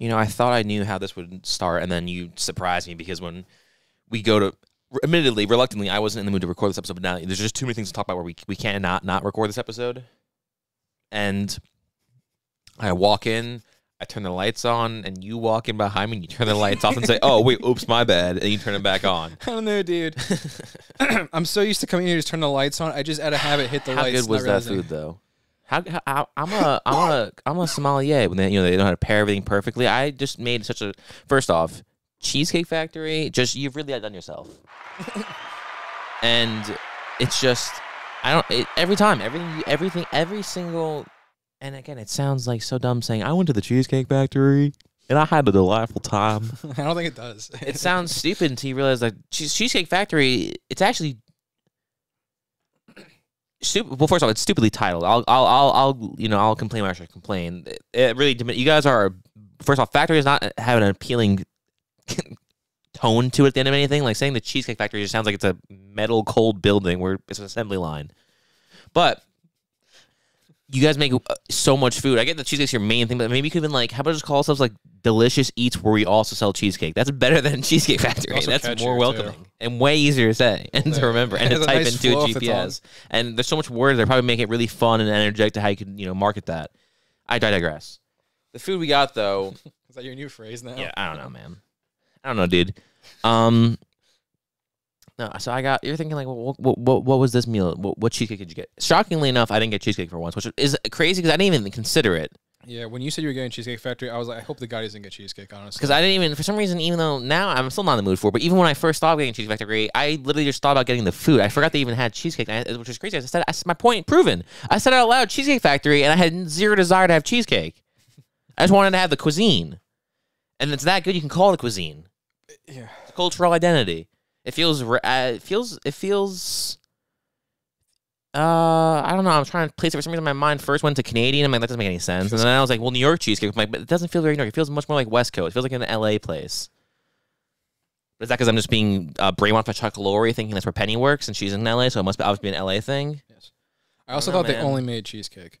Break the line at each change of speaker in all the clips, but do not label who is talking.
I thought I knew how this would start, and then you surprised me because when we go to, admittedly, reluctantly, I wasn't in the mood to record this episode, but now there's just too many things to talk about where we can't not record this episode. And I walk in, I turn the lights on, and you walk in behind me, and you turn the lights off and say, oh, wait, oops, my bad, and you turn it back on.
I don't know, dude. I'm so used to coming here to just turn the lights on. I just out of habit hit the lights.
How good was that food, though? I'm a sommelier when they know how to pair everything perfectly. I just made such a, first off, Cheesecake Factory, you've really outdone yourself. And it's just, every time, every single, and again, it sounds like so dumb saying, I went to the Cheesecake Factory and I had a delightful time.
I don't think it does.
It sounds stupid until you realize that Cheesecake Factory, it's actually stupid. Well, first off, it's stupidly titled. I'll complain when I should complain. It really, you guys are, first off, Factory does not have an appealing tone to it at the end of anything. Like saying the Cheesecake Factory just sounds like it's a metal cold building where it's an assembly line. But you guys make so much food. I get the cheesecake's your main thing, but maybe you could even how about just call ourselves Delicious Eats where we also sell cheesecake. That's better than Cheesecake Factory. That's more welcoming and way easier to say and to remember and to type into a GPS. And there's so much words that probably make it really fun and energetic to how you can market that. I digress. The food we got though.
Is that your new phrase now?
Yeah, I don't know, man. I don't know, dude. No, so you're thinking what was this meal? What cheesecake did you get? Shockingly enough, I didn't get cheesecake for once, which is crazy because I didn't even consider it.
Yeah, when you said you were getting Cheesecake Factory, I was like, I hope the guy doesn't get cheesecake, honestly.
Because I didn't even, for some reason, even though now I'm still not in the mood for it, but even when I first thought of getting Cheesecake Factory, I literally just thought about getting the food. I forgot they even had cheesecake, which is crazy. I said, my point proven. I said out loud, Cheesecake Factory, and I had zero desire to have cheesecake. I just wanted to have the cuisine. And it's that good, you can call it a cuisine.
Yeah.
It's a cultural identity. It feels, I don't know. I'm trying to place it for some reason. My mind first went to Canadian. I'm like, that doesn't make any sense. And then I was like, well, New York cheesecake. I'm like, but it doesn't feel very New York. It feels much more like West Coast. It feels like an LA place. Is that because I'm just being brainwashed by Chuck Lorre thinking that's where Penny works and she's in LA, so it must be obviously be an LA thing?
Yes. I also thought they only made cheesecake.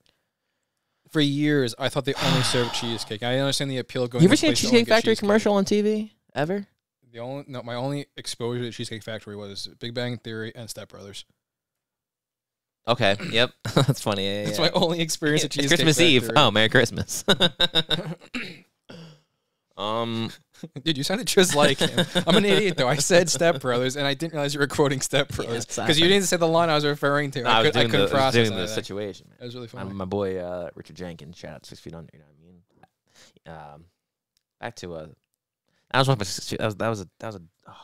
For years, I thought they only served cheesecake. I understand the appeal going.
You ever seen a Cheesecake Factory commercial on TV? Ever?
My only exposure to Cheesecake Factory was Big Bang Theory and Step Brothers.
Okay. Yep. That's funny. Yeah,
That's my only experience at Cheesecake
Christmas
Factory.
Eve. Oh, Merry Christmas.
Dude, you sounded just like him. I'm an idiot, though. I said Step Brothers, and I didn't realize you were quoting Step Brothers because you didn't say the line I was referring to. I couldn't process
I was doing the situation. Man.
That was really funny.
My boy Richard Jenkins, shout out 6 Feet Under. You know what I mean? Back to that was a oh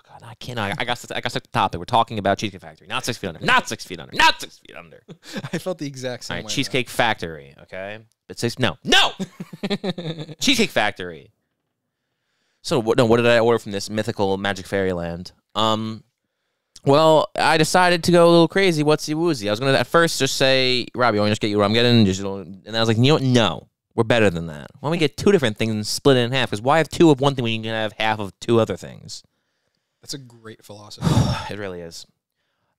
god, I can't. I got stuck to the topic. We're talking about Cheesecake Factory, not 6 Feet Under, not 6 Feet Under, not 6 Feet Under.
I felt the exact same.
All right,
way.
Cheesecake Factory. Okay, but no. Cheesecake Factory. So what did I order from this mythical magic fairyland? Well, I decided to go a little crazy. Whatsy woozy. I was gonna at first just say, Robbie, I want to just get you what I'm getting, and I was like, you know what? No. We're better than that. Why don't we get two different things and split it in half? Because why have two of one thing when you can have half of two other things?
That's a great philosophy.
It really is.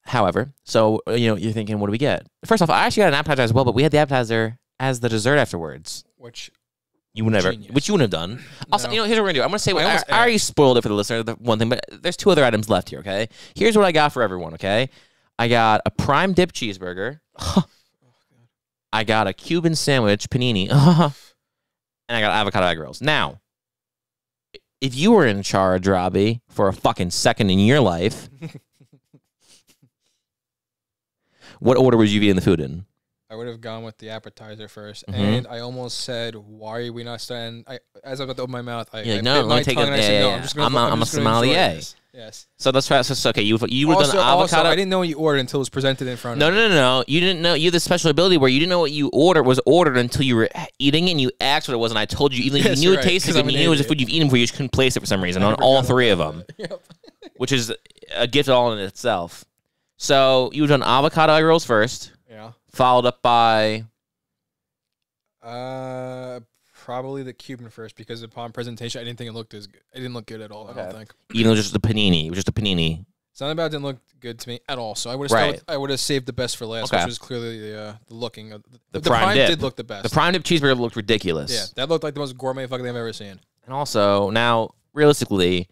However, so you're thinking, what do we get? First off, I actually got an appetizer as well, but we had the appetizer as the dessert afterwards.
Which
you wouldn't have done. Also, here's what we're gonna do. I'm gonna say I already spoiled it for the listener. The one thing, but there's two other items left here. Okay, here's what I got for everyone. Okay, I got a prime dip cheeseburger. I got a Cuban sandwich, panini, and I got avocado egg rolls. Now, if you were in charge, Robbie, for a fucking second in your life, what order would you be in the food in?
I would have gone with the appetizer first, and I almost said, "Why are we not starting?" As I was about to open my mouth, I bit my tongue and I said, "No, I'm
a sommelier."
Yes.
So that's right. So okay, you would have done avocado.
Also, I didn't know what you ordered until it was presented in front of me.
No. You didn't know. You had the special ability where you didn't know what you was ordered until you were eating it and you asked what it was, and I told you, even though you knew it tasted good, you knew it was the food you've eaten before, you just couldn't place it for some reason on all three of them.
Yep.
Which is a gift all in itself. So you would have done avocado egg rolls first.
Yeah.
Followed up by...
Probably the Cuban first, because upon presentation, I didn't think it looked as good. It didn't look good at all, I don't think.
Even though just the panini. It was just a panini.
Something about it didn't look good to me at all, so I would have saved the best for last, which was clearly the looking. The prime dip did look the best.
The prime dip cheeseburger looked ridiculous.
Yeah, that looked like the most gourmet fucking thing I've ever seen.
And also, now, realistically,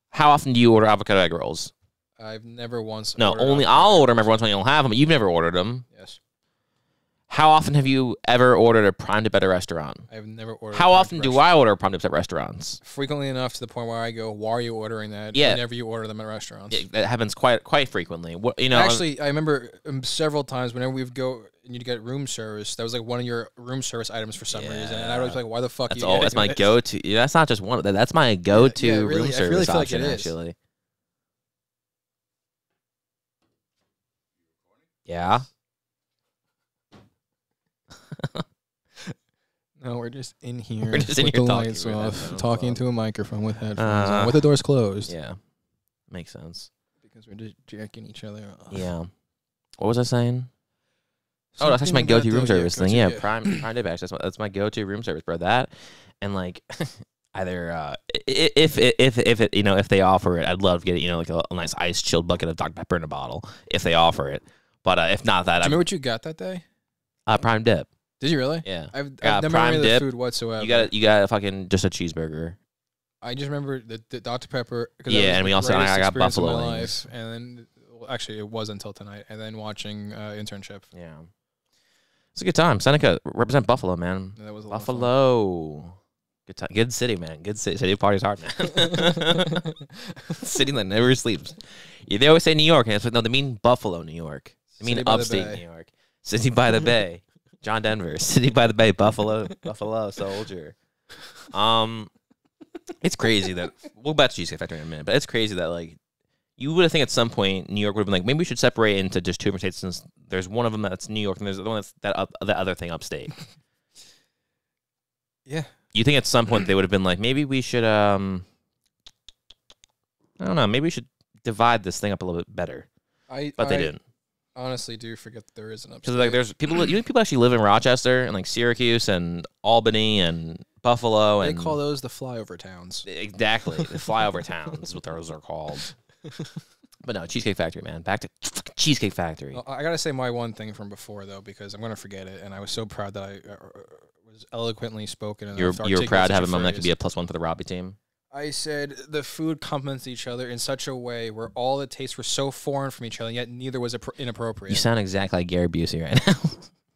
how often do you order avocado egg rolls?
I've never once.
No, only I'll order them every once in a while. You don't have them. But you've never ordered them.
Yes.
How often have you ever ordered a prime dip at a restaurant?
I've never ordered.
How often do I order prime dips at restaurants?
Frequently enough to the point where I go, "Why are you ordering that?"
Yeah.
Whenever you order them at restaurants.
That happens quite frequently. What, you know,
actually, I remember several times whenever we'd go and you'd get room service. That was like one of your room service items for some reason, and I was like, "Why the fuck?"
That's all. That's my go-to. Yeah, that's not just one. That's my go-to
really,
room service
I really feel
option.
like it
actually. Yeah.
No, we're just in here.
We're just in
with
here
the
talking
lights
with
off,
headphones
talking
on.
to a microphone with headphones on, with the doors closed.
Yeah, makes sense.
Because we're just jacking each other off.
Yeah. What was I saying? Oh, that's actually my go-to room service thing. Yeah, prime dip. Actually, that's my go-to room service, bro. That and like either if it if they offer it, I'd love to get it. Like a nice ice chilled bucket of Dr Pepper in a bottle if they offer it. But if not that,
do you remember what you got that day?
Prime dip.
Did you really?
Yeah.
I've never
prime
remember
dip.
the food whatsoever.
You got a fucking just a cheeseburger.
I just remember the Dr Pepper.
Yeah, and we also I got buffalo wings.
And then actually it was until tonight, and then watching Internship.
Yeah. It's a good time. Seneca, represent Buffalo, man.
Yeah, that was a
Buffalo. Good time. Good city, man. Good city. City party's hard, man. City that never sleeps. Yeah, they always say New York, and it's like, no, they mean Buffalo, New York. They mean upstate New York. City by the Bay. John Denver. City by the Bay. Buffalo Soldier. It's crazy that we'll get back to Cheesecake Factory in a minute, but it's crazy that like you would have think at some point New York would have been like, maybe we should separate into just two different states since there's one of them that's New York and there's the one that's the other thing upstate.
Yeah.
You think at some point they would have been like, maybe we should I don't know, maybe we should divide this thing up a little bit better. But they didn't.
Honestly, do forget that there is an upstate.
Because like there's people, people actually live in Rochester and like Syracuse and Albany and Buffalo.
They
and
call those the flyover towns.
Exactly, the flyover towns, what those are called. But no, Cheesecake Factory, man. Back to Cheesecake Factory.
Well, I gotta say my one thing from before though, because I'm gonna forget it, and I was so proud that I was eloquently spoken.
You're proud to have a moment that could be a +1 for the Robbie team.
I said the food complements each other in such a way where all the tastes were so foreign from each other, and yet neither was inappropriate.
You sound exactly like Gary Busey right now.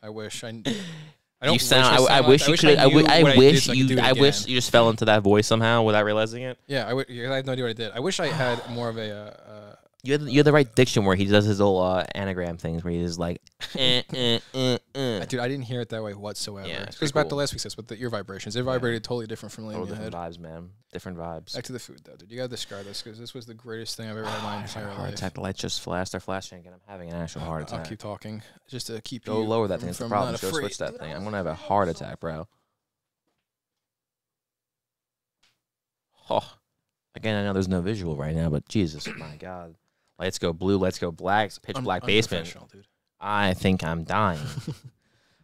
I wish I don't.
You sound. I wish you could. I wish you just fell into that voice somehow without realizing it.
Yeah, I had no idea what I did. I wish I had more of a.
You had the right diction where he does his little anagram things where he's like,
Dude, I didn't hear it that way whatsoever.
Yeah,
it goes back to last week's with the ear vibrations. It vibrated totally different from laying
different
head.
vibes, man. Different vibes.
Back to the food, though, dude. You gotta describe this because this was the greatest thing I've ever had in my entire
Heart
life.
attack. The lights just flashed. They're flashing, and I'm having an actual heart attack.
I'll keep talking just to keep
Go
you
lower that thing. That's the problem.
not
Go
afraid.
switch that thing. I'm gonna have a heart attack, bro. Oh, again, I know there's no visual right now, but Jesus, my God. Lights go blue, lights go black. It's a pitch black basement.
Dude.
I think I'm dying.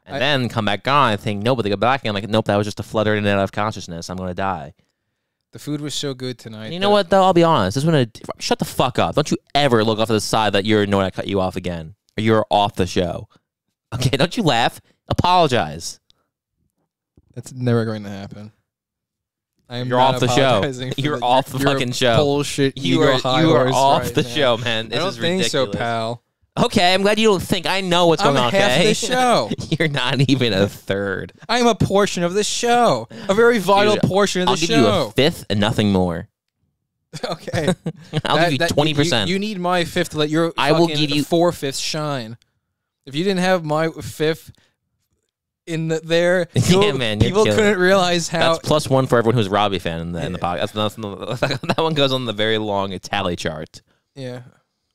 And then come back on. I think, no, but they go back. And I'm like, nope, that was just a flutter in and out of consciousness. I'm going to die.
The food was so good tonight.
And you know what, though? I'll be honest. This one, shut the fuck up. Don't you ever look off to the side that you're annoyed I cut you off again. Or you're off the show. Okay, don't you laugh. Apologize.
That's never going to happen.
You're off the show. You're off the fucking show.
Bullshit.
You are off the show, man. This is ridiculous.
I don't think so, pal.
Okay, I'm glad you don't think. I know what's going on, okay?
I'm half the show.
You're not even a third.
I am a portion of the show. A very vital portion of the show.
I'll give you a fifth and nothing more.
Okay.
I'll give you 20%.
You need my fifth to let your
I will give you
4/5 shine. If you didn't have my fifth in there,
yeah, man,
people couldn't realize how.
That's +1 for everyone who's a Robbie fan in the podcast. That one goes on the very long tally chart.
Yeah,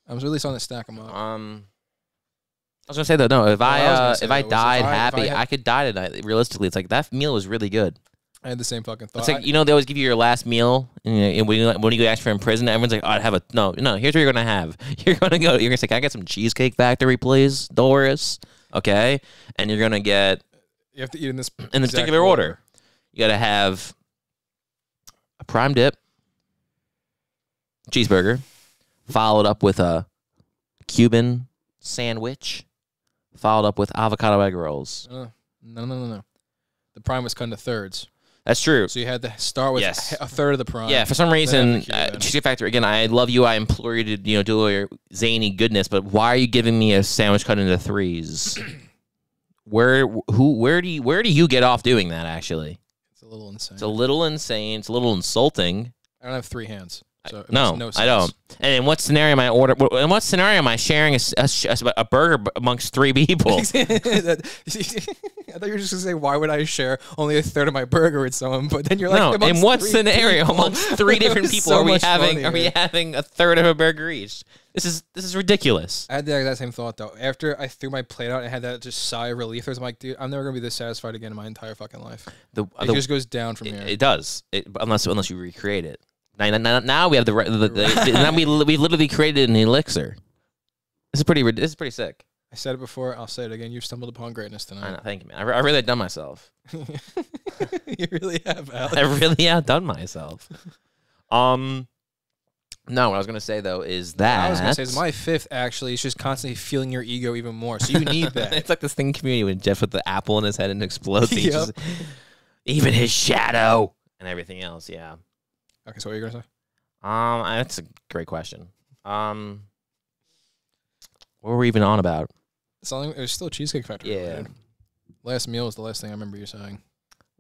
I was really starting to stack them up.
I was gonna say though, no. If I died happy, I could die tonight. Realistically, it's like that meal was really good.
I had the same fucking thought.
It's like, you know, they always give you your last meal, and when you go ask for in prison, everyone's like, "Oh, I'd have a no." Here's what you're gonna have. You're gonna say, "Can I get some Cheesecake Factory, please, Doris?" Okay, and you're gonna get.
You have to eat in this
particular order. You got to have a prime dip, cheeseburger, followed up with a Cuban sandwich, followed up with avocado egg rolls.
No. The prime was cut into thirds.
That's true.
So you had to start with a third of the prime.
Yeah, for some reason, Cheesecake Factory, again, I love you. I implore you to, do all your zany goodness, but why are you giving me a sandwich cut into threes? Where do you get off doing that, actually?
It's a little insane.
It's a little insane. It's a little insulting.
I don't have 3 hands. So
no, I don't. And in what scenario am I sharing a burger amongst 3 people?
I thought you were just gonna say, why would I share only a third of my burger with someone? But then you're like,
no. In what scenario amongst 3 different people
so
are we having a third of a burger each? This is ridiculous.
I had that same thought though. After I threw my plate out, I had that just sigh of relief. I was like, dude, I'm never gonna be this satisfied again in my entire fucking life. It just goes down from here.
It does. Unless you recreate it. Now we have now we literally created an elixir. This is pretty sick.
I said it before. I'll say it again. You've stumbled upon greatness tonight.
I know. Thank you, man. I really done myself.
You really have, Alex.
I really outdone myself. No, what I was gonna say though is that
what I was gonna say is my 5th actually is just constantly feeling your ego even more. So you need that.
It's like this thing in Community when Jeff put the apple in his head and explodes. Yep. Even his shadow and everything else. Yeah.
Okay, so what are you gonna say?
That's a great question. What were we even on about?
It was still Cheesecake Factory.
Yeah.
Right? Last meal is the last thing I remember you saying.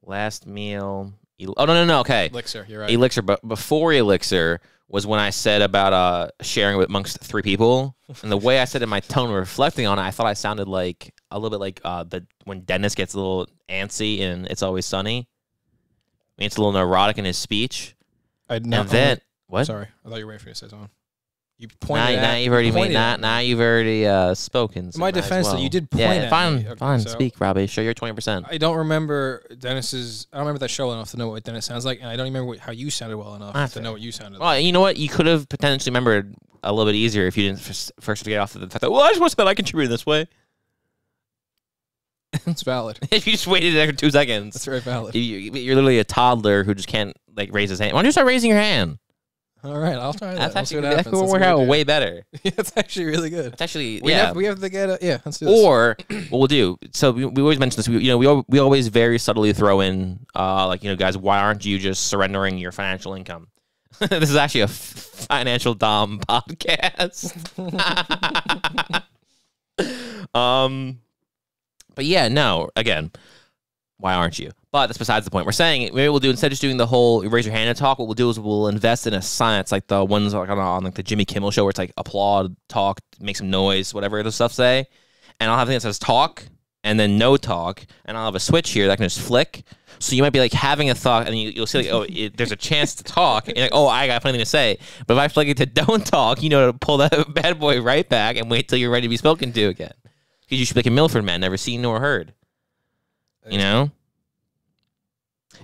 Last meal. Oh no. Okay.
Elixir. You're right.
Elixir, but before Elixir was when I said about sharing with amongst 3 people, and the way I said it, my tone reflecting on it, I thought I sounded like a little bit like when Dennis gets a little antsy in It's Always Sunny. I mean, it's a little neurotic in his speech. What?
Sorry, I thought you were waiting for me to say something. You pointed
now you've already spoken.
In my defense, though, you did point at me. Okay,
fine. Speak, Robbie. Show your 20%.
I don't remember Dennis's. I don't remember that show well enough to know what Dennis sounds like, and I don't even remember how you sounded well enough to know what you sounded like.
Well, you know what? You could have potentially remembered a little bit easier if you didn't first get off the fact that, well, I just want to say that I contributed this way.
It's valid.
If you just waited there for 2 seconds.
That's very valid.
You're literally a toddler who just can't raise his hand. Why don't you start raising your hand?
All right, I'll try that.
That could work out way better.
Yeah, it's actually really good.
It's actually
we have to get let's do this.
Or what we'll do. So we always mention this. We always very subtly throw in guys, why aren't you just surrendering your financial income? This is actually a financial dom podcast. But yeah, no. Again, why aren't you? But that's besides the point. We're saying maybe we'll do, instead of just doing the whole raise your hand and talk, what we'll do is we'll invest in a sign. It's like the ones on like the Jimmy Kimmel show where it's like applaud, talk, make some noise, whatever the stuff say. And I'll have a thing that says talk and then no talk, and I'll have a switch here that can just flick. So you might be like having a thought, and you'll see like, there's a chance to talk, and like, I got something to say. But if I flick it to don't talk, to pull that bad boy right back and wait till you're ready to be spoken to again. Because you should be like a Milford man, never seen nor heard.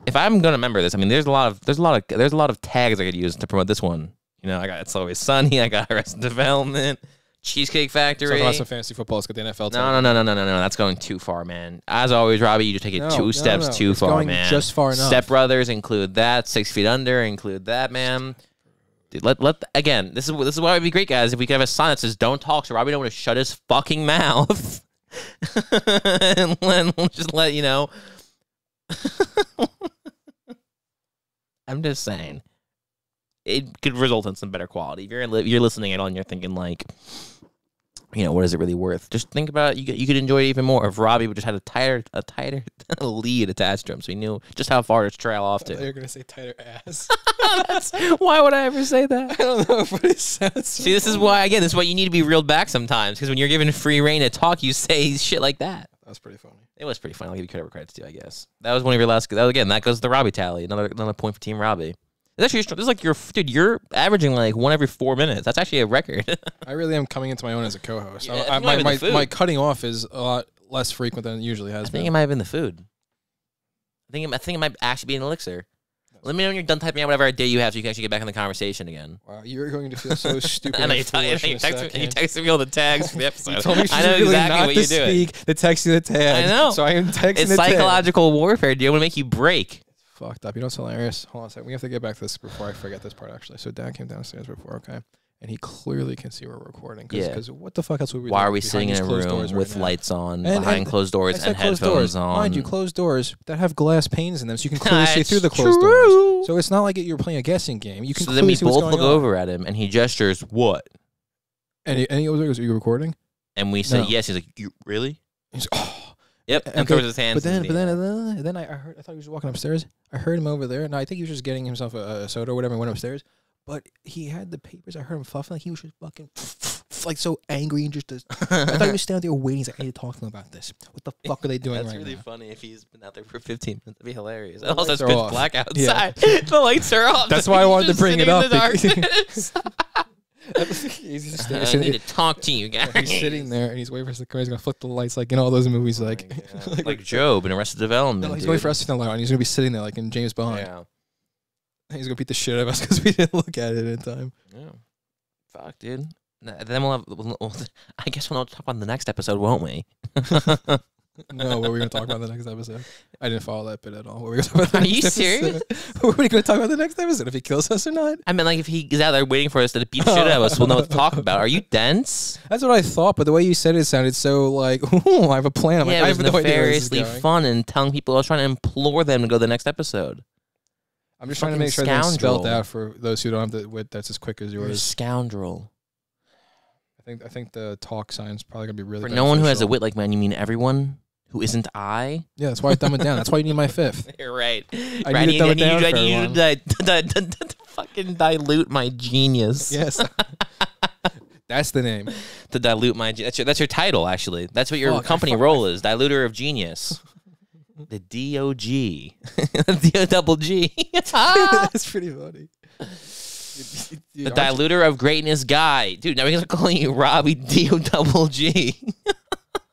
If I'm gonna remember this, I mean, there's a lot of tags I could use to promote this one. I got It's Always Sunny, I got Arrested Development, Cheesecake Factory.
Talk about some fantasy football. Let's get the NFL.
No. That's going too far, man. As always, Robbie, you just take it 2 steps too far, man.
Just far enough.
Step Brothers include that. 6 Feet Under include that, man. Dude, again. This is why it'd be great, guys. If we could have a sign that says "Don't talk," so Robbie don't want to shut his fucking mouth, and we'll just let you know. I'm just saying, it could result in some better quality. If you're listening at all and you're thinking like, what is it really worth? Just think about it. You could enjoy it even more if Robbie would just had a tighter lead attached to him, so he knew just how far to trail off to.
You're gonna say tighter ass.
Why would I ever say that?
I don't know, but it sounds.
See, this is why you need to be reeled back sometimes, because when you're given free reign to talk, you say shit like that.
That was pretty funny.
It was pretty funny. I'll give you credit where credit's due, I guess. That was one of your last. That goes to the Robbie tally. Another point for Team Robbie. It's actually, this is like you're averaging like 1 every 4 minutes. That's actually a record.
I really am coming into my own as a co-host.
Yeah,
my cutting off is a lot less frequent than it usually has been.
I think it might have been the food. I think it might actually be an elixir. Let me know when you're done typing out whatever idea you have so you can actually get back in the conversation again.
Wow, you're going to feel so stupid.
I know you texted me all the tags for the episode.
You told me
I know
really
exactly what you're doing.
The text you the tag.
I know.
So I am texting
it's
the tag.
psychological warfare, dude. I want to make you break.
It's fucked up. You know what's hilarious? Hold on a second. We have to get back to this before I forget this part, actually. So Dad came downstairs before, okay? and he clearly can see we're recording.
Yeah.
Because what the fuck else would we?
Why are we sitting in a room with lights on, behind closed doors, and headphones on?
Mind you, closed doors that have glass panes in them, so you can clearly see through the closed doors. So it's not like you're playing a guessing game. You can. So
then we both look over at him, and he gestures, "What?"
And he goes, "Are you recording?"
And we say, "Yes." He's like, "You really?"
He's oh.
Yep. And throws his hands.
But then I thought he was walking upstairs. I heard him over there, and I think he was just getting himself a soda or whatever. And went upstairs. But he had the papers. I heard him fluffing like he was just fucking like so angry and just. I thought he was standing there waiting. He's like, I need to talk to him about this. What the fuck are they doing right now?
That's really funny if he's been out there for 15 minutes. That'd be hilarious. And also, it's pitch black outside. Yeah. The lights are off.
That's why I wanted to bring it up.
I need to talk to you guys.
He's sitting there and he's waiting for us to come. He's gonna flick the lights like in all those movies, like
like Job in Arrested Development.
No, he's waiting for us to turn the light on. He's gonna be sitting there like in James Bond.
Yeah.
He's gonna beat the shit out of us because we didn't look at it in time.
Yeah. Fuck, dude. Then we'll have. I guess we'll talk about the next episode, won't we?
No, what are we going to talk about in the next episode? I didn't follow that bit at all. What were we gonna talk about the
Are
next
you
episode?
serious?
What are we going to talk about the next episode? If he kills us or not?
I mean, like, if he is out there waiting for us to beat the shit out of us, we'll know what to talk about. Are you dense?
That's what I thought, but the way you said it sounded so like, ooh, I have a plan. I'm
yeah,
like,
it was
I have no idea where this is
nefariously
going.
fun and telling people. I was trying to implore them to go to the next episode.
I'm just trying to make sure that's spelled out for those who don't have the wit that's as quick as yours.
You're a scoundrel.
I think the talk sign's probably going to be really
For no one who has a wit like mine, you mean everyone who isn't I?
Yeah, that's why I dumb it down. That's why you need my fifth.
You're right.
I need to dumb it down
I need you to fucking dilute my genius.
Yes. That's the name.
To dilute my genius. That's your title, actually. That's what your company role is. Diluter of genius. The DOG. D-O-double-G.
That's pretty funny.
The diluter of greatness guy. Dude, now we're going to call you Robbie D-O-double-G.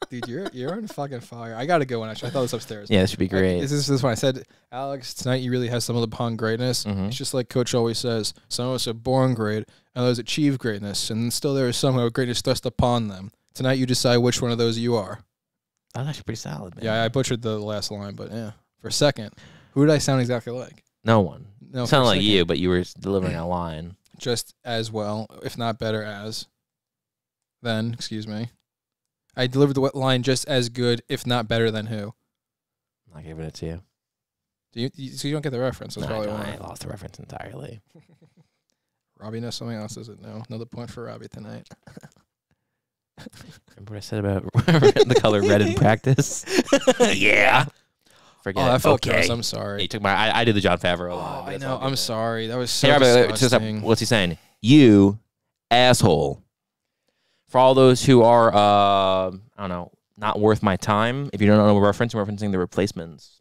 Dude, you're on fucking fire. I got to go on, actually. I thought it was upstairs.
Yeah, this should be great.
This is when I said, Alex, tonight you really have stumbled upon greatness. It's just like Coach always says, some of us are born great, and others achieve greatness, and still there is some who have greatness thrust upon them. Tonight you decide which one of those you are.
That's actually pretty solid, man.
Yeah, I butchered the last line, but yeah. For a second, who did I sound exactly like?
No one.
No,
it sounded like you, but you were delivering a line.
Just as well, if not better as. Then, excuse me. I delivered the line just as good, if not better than who?
I'm not giving it to you.
So you don't get the reference. That's probably why
I lost the reference entirely.
Robbie knows something else, doesn't know. Another point for Robbie tonight.
Remember what I said about the color red in practice? Yeah. Forget
that felt
okay.
gross. I'm sorry.
He took my. I did the John Favreau.
Oh, I know. I'm sorry. That was so
hey,
disgusting.
What's he saying? You asshole. For all those who are, I don't know, not worth my time. If you don't know a reference, I'm referencing the Replacements.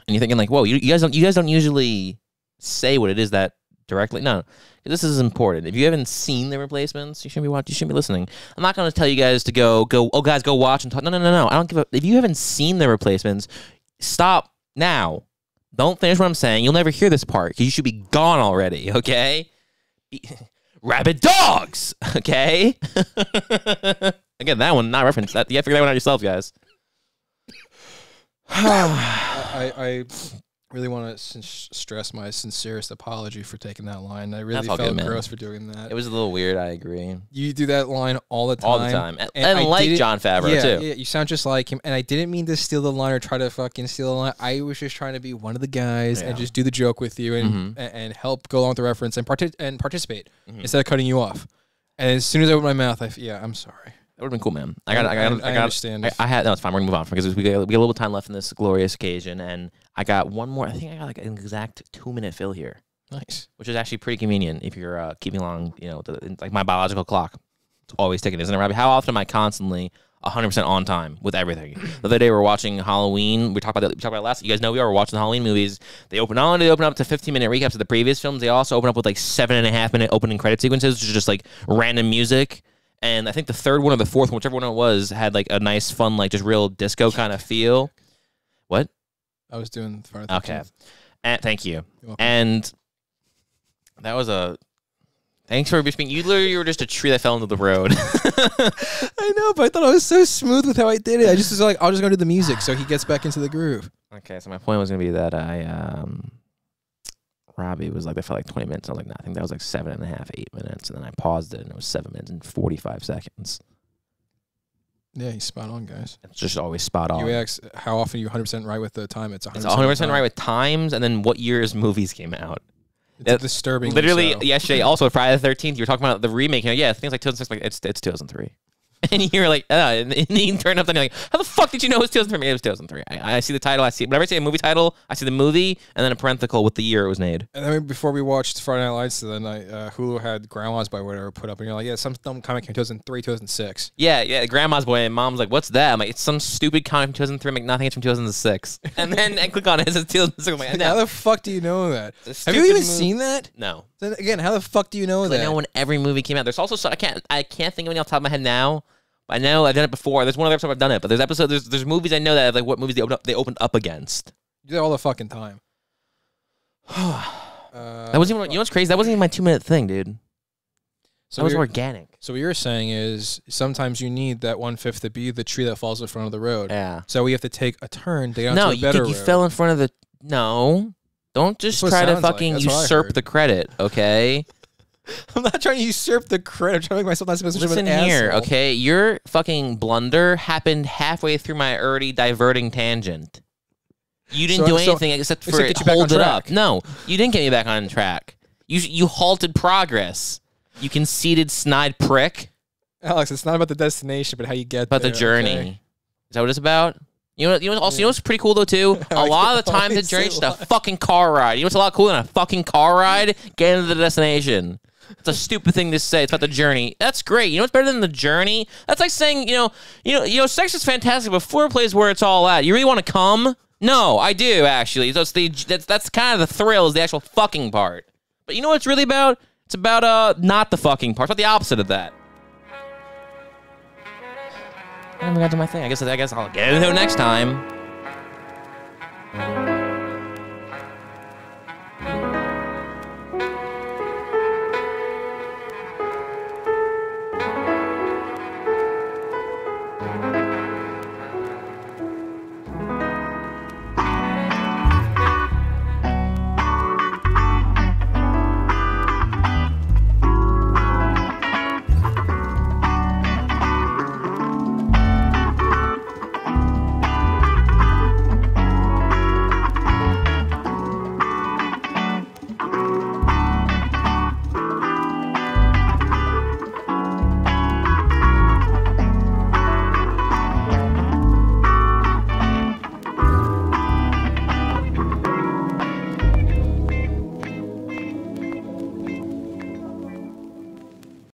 And you're thinking like, whoa, you guys don't usually say what it is that directly. No, this is important. If you haven't seen the Replacements, you shouldn't be watching. You shouldn't be listening. I'm not going to tell you guys to go. Oh, guys, go watch and talk. No. I don't give a. If you haven't seen the Replacements, stop now. Don't finish what I'm saying. You'll never hear this part because you should be gone already. Okay. Rabid dogs. Okay. Again, that one not reference. That you have to figure that one out yourself, guys.
I really want to stress my sincerest apology for taking that line. I really felt gross for doing that.
It was a little weird. I agree.
You do that line all the time.
All the time. And like John Favreau, too.
Yeah, you sound just like him. And I didn't mean to steal the line or try to fucking steal the line. I was just trying to be one of the guys and just do the joke with you and help go along with the reference and participate instead of cutting you off. And as soon as I opened my mouth, I'm sorry.
That would have been cool, man. I
understand.
No, it's fine. We're going to move on because we got a little bit of time left in this glorious occasion. And I got one more. I think I got like an exact 2-minute fill here.
Nice.
Which is actually pretty convenient if you're keeping along, like my biological clock. It's always ticking, isn't it, Robbie? How often am I constantly 100% on time with everything? The other day we were watching Halloween. We talked about it last. You guys know we are watching the Halloween movies. They open up to 15-minute recaps of the previous films. They also open up with like 7.5-minute opening credit sequences, which is just like random music. And I think the third one or the fourth one, whichever one it was, had like a nice, fun, like just real disco kind of feel. What?
I was doing the front.
Okay. And thank you. And that was a. Thanks for being. You were just a tree that fell into the road.
I know, but I thought I was so smooth with how I did it. I just was like, I'll just go to the music so he gets back into the groove.
Okay, so my point was gonna be that Robbie was like, they felt like 20 minutes. I was like, nah, I think that was like 7.5, 8 minutes. And then I paused it and it was 7 minutes and 45 seconds.
Yeah, he's spot on, guys.
It's just always spot on.
You ask how often you 100% right with the time. It's 100%.
It's 100% right with times and then what years movies came out.
It's disturbing.
Literally,
so.
yesterday, also Friday the 13th, you were talking about the remake. You know, yeah, things like 2006, like it's 2003. And you're like, and you turn up and you're like, how the fuck did you know it was 2003? It was 2003. I see the title. I see whenever I see a movie title, I see the movie and then a parenthetical with the year it was made.
And then before we watched Friday Night Lights, then Hulu had Grandma's Boy whatever put up, and you're like, yeah, some dumb comic in 2003, 2006.
Yeah, Grandma's Boy, and Mom's like, what's that? I'm like, it's some stupid comic from 2003. I'm like, nothing, it's from 2006. And then I click on it, it says 2006. I'm like,
how the fuck do you know that? Have you even seen that?
No.
Then again, how the fuck do you know that?
I know when every movie came out. There's also I can't think of any off the top of my head now. I know I've done it before. There's one other episode I've done it, but there's movies I know that like what movies they opened up against.
You do that all the fucking time.
That wasn't even, you know what's crazy? That wasn't even my 2-minute thing, dude. So that was organic.
So what you're saying is sometimes you need that 1/5 to be the tree that falls in front of the road.
Yeah.
So we have to take a turn to get onto a better road.
You fell in front of the no. Don't just try to fucking usurp the credit, okay?
I'm not trying to usurp the credit. I'm trying to make myself not supposed to be an asshole.
Listen here, okay? Your fucking blunder happened halfway through my already diverting tangent. You didn't do anything except for hold it up. No, you didn't get me back on track. You halted progress. You conceited snide prick.
Alex, it's not about the destination, but how you get there.
About the journey.
Okay?
Is that what it's about? You know what's pretty cool though too? A lot of the time the journey's just a fucking car ride. You know what's a lot cooler than a fucking car ride? Getting to the destination. It's a stupid thing to say. It's about the journey. That's great. You know what's better than the journey? That's like saying, you know, sex is fantastic, but foreplay is where it's all at. You really want to come? No, I do actually. So that's kind of the thrill, is the actual fucking part. But you know what it's really about? It's about not the fucking part. It's about the opposite of that. I haven't got to my thing. I guess I'll get into it next time.